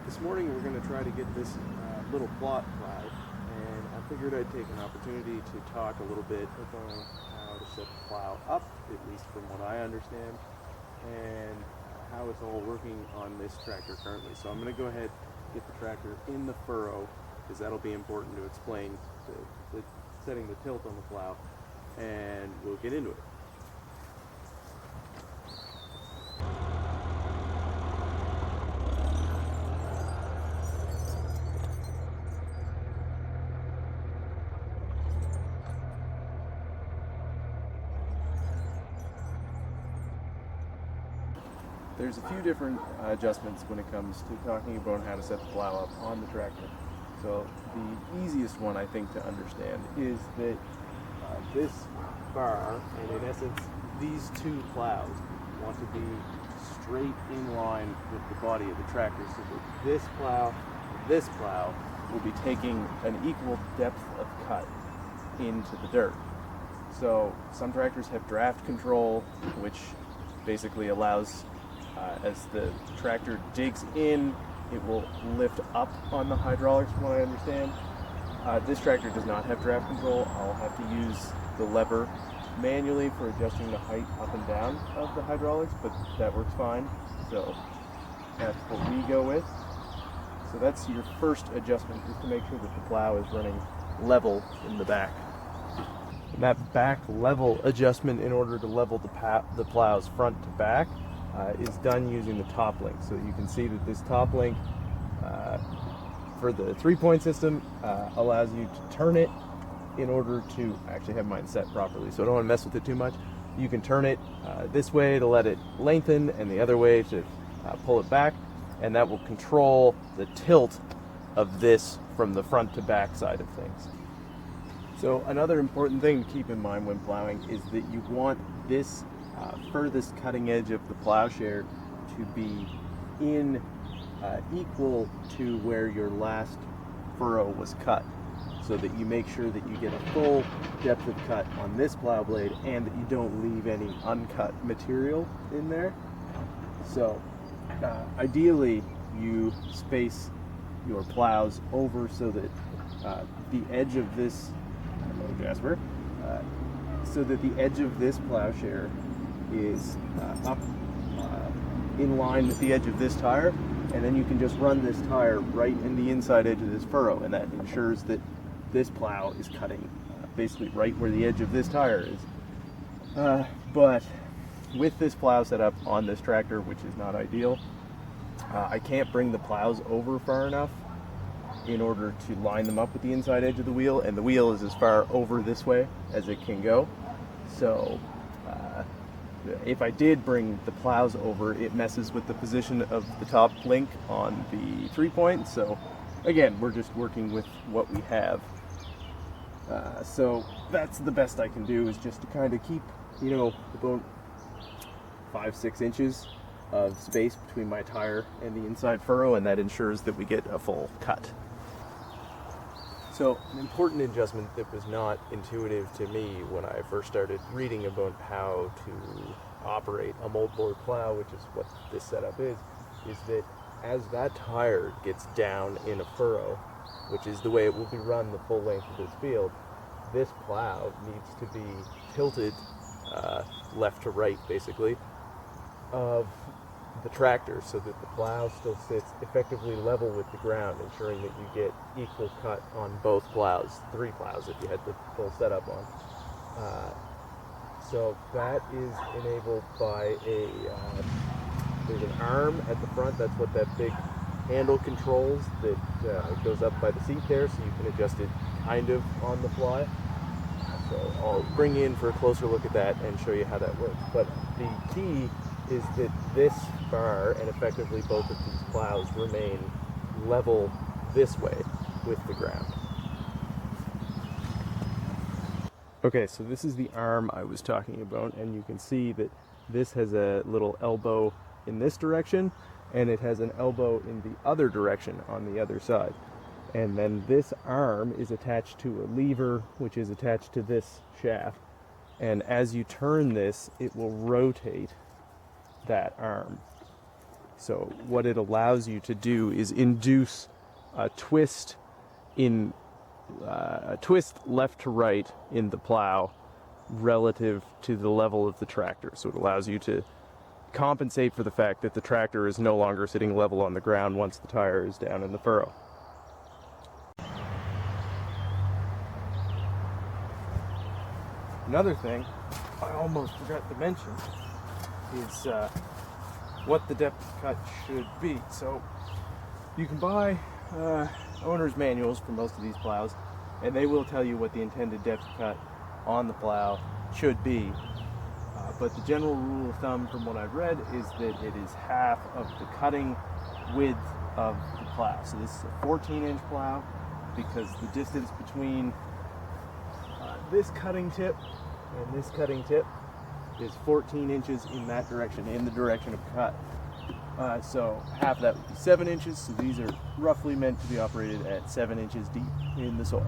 This morning we're going to try to get this little plot plowed, and I figured I'd take an opportunity to talk a little bit about how to set the plow up, at least from what I understand, and how it's all working on this tractor currently. So I'm going to go ahead and get the tractor in the furrow, because that'll be important to explain the setting the tilt on the plow, and we'll get into it. There's a few different adjustments when it comes to talking about how to set the plow up on the tractor. So the easiest one, I think, to understand is that this bar, and in essence these two plows, want to be straight in line with the body of the tractor, so that this plow will be taking an equal depth of cut into the dirt. So some tractors have draft control, which basically allows as the tractor digs in, it will lift up on the hydraulics, from what I understand. This tractor does not have draft control. I'll have to use the lever manually for adjusting the height up and down of the hydraulics, but that works fine. So that's what we go with. So that's your first adjustment, is to make sure that the plow is running level in the back. And that back level adjustment, in order to level the plow's front to back, is done using the top link. So you can see that this top link for the 3-point system allows you to turn it in order to actually have mine set properly, so I don't want to mess with it too much. You can turn it this way to let it lengthen, and the other way to pull it back, and that will control the tilt of this from the front to back side of things. So another important thing to keep in mind when plowing is that you want this furthest cutting edge of the plowshare to be in equal to where your last furrow was cut, so that you make sure that you get a full depth of cut on this plow blade and that you don't leave any uncut material in there. So ideally you space your plows over so that the edge of this, hello Jasper, so that the edge of this plowshare is up in line with the edge of this tire, and then you can just run this tire right in the inside edge of this furrow, and that ensures that this plow is cutting basically right where the edge of this tire is. But with this plow set up on this tractor, which is not ideal, I can't bring the plows over far enough in order to line them up with the inside edge of the wheel, and the wheel is as far over this way as it can go. So if I did bring the plows over, it messes with the position of the top link on the 3-point. So again, we're just working with what we have. So that's the best I can do, is just to kind of keep, about 5-6 inches of space between my tire and the inside furrow, and that ensures that we get a full cut. So an important adjustment that was not intuitive to me when I first started reading about how to operate a moldboard plow, which is what this setup is that as that tire gets down in a furrow, which is the way it will be run the full length of this field, this plow needs to be tilted left to right, basically, of the tractor, so that the plow still sits effectively level with the ground, ensuring that you get equal cut on both plows, 3 plows if you had the full setup on. So that is enabled by there's an arm at the front. That's what that big handle controls, that goes up by the seat there, so you can adjust it kind of on the fly. So I'll bring you in for a closer look at that and show you how that works. But the key is that this bar, and effectively both of these plows, remain level this way with the ground. Okay, so this is the arm I was talking about, and you can see that this has a little elbow in this direction, and it has an elbow in the other direction on the other side. And then this arm is attached to a lever, which is attached to this shaft. And as you turn this, it will rotate that arm. So what it allows you to do is induce a twist left to right in the plow relative to the level of the tractor. So it allows you to compensate for the fact that the tractor is no longer sitting level on the ground once the tire is down in the furrow. Another thing I almost forgot to mention is what the depth of cut should be. So you can buy owner's manuals for most of these plows, and they will tell you what the intended depth of cut on the plow should be. But the general rule of thumb from what I've read is that it is half of the cutting width of the plow. So this is a 14-inch plow because the distance between this cutting tip and this cutting tip is 14 inches in that direction, in the direction of cut. So half of that would be 7 inches, so these are roughly meant to be operated at 7 inches deep in the soil.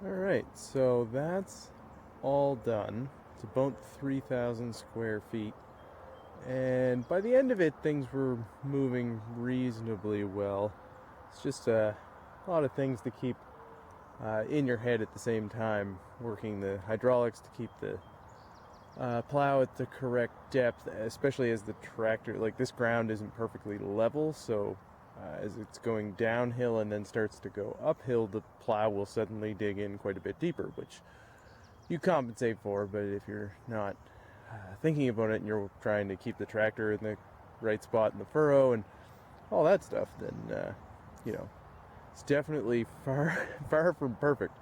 Alright, so that's all done. It's about 3,000 square feet. And by the end of it, things were moving reasonably well. It's just a lot of things to keep in your head at the same time, working the hydraulics to keep the plow at the correct depth, especially as the tractor, like this ground isn't perfectly level, so as it's going downhill and then starts to go uphill, the plow will suddenly dig in quite a bit deeper, which you compensate for. But if you're not thinking about it and you're trying to keep the tractor in the right spot in the furrow and all that stuff, then you know, it's definitely far from perfect,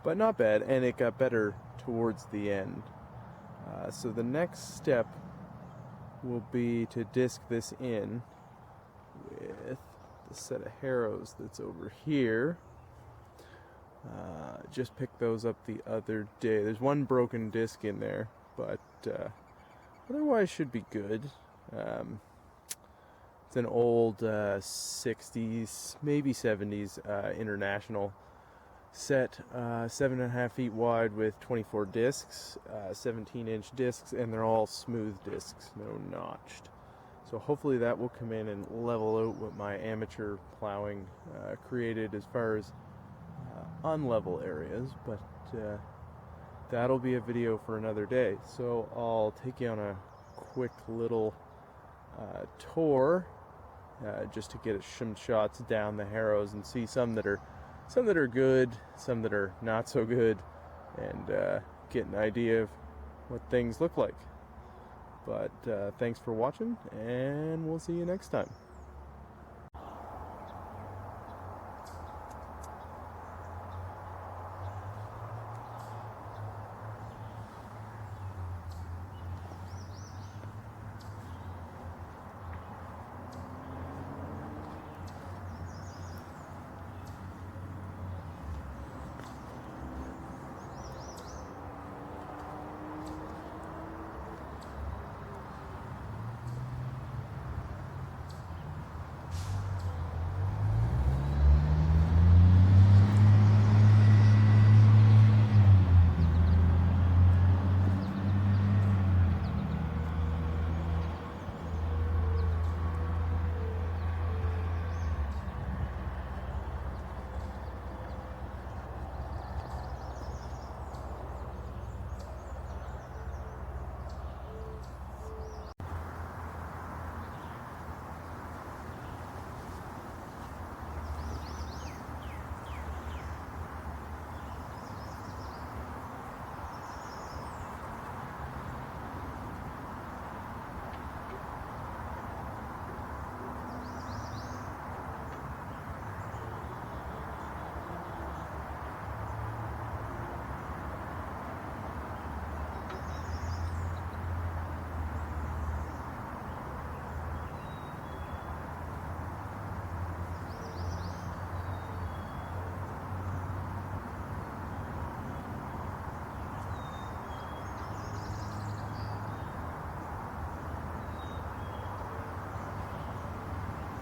but not bad, and it got better towards the end. So the next step will be to disc this in with the set of harrows that's over here. Just picked those up the other day. There's one broken disc in there, but otherwise should be good. It's an old 60s, maybe 70s International set, 7.5 feet wide with 24 discs, 17-inch discs, and they're all smooth discs, no notched. So hopefully that will come in and level out what my amateur plowing created as far as unlevel areas, but that'll be a video for another day. So I'll take you on a quick little tour just to get some shots down the harrows and see some that are good, some that are not so good, and get an idea of what things look like. But thanks for watching, and we'll see you next time.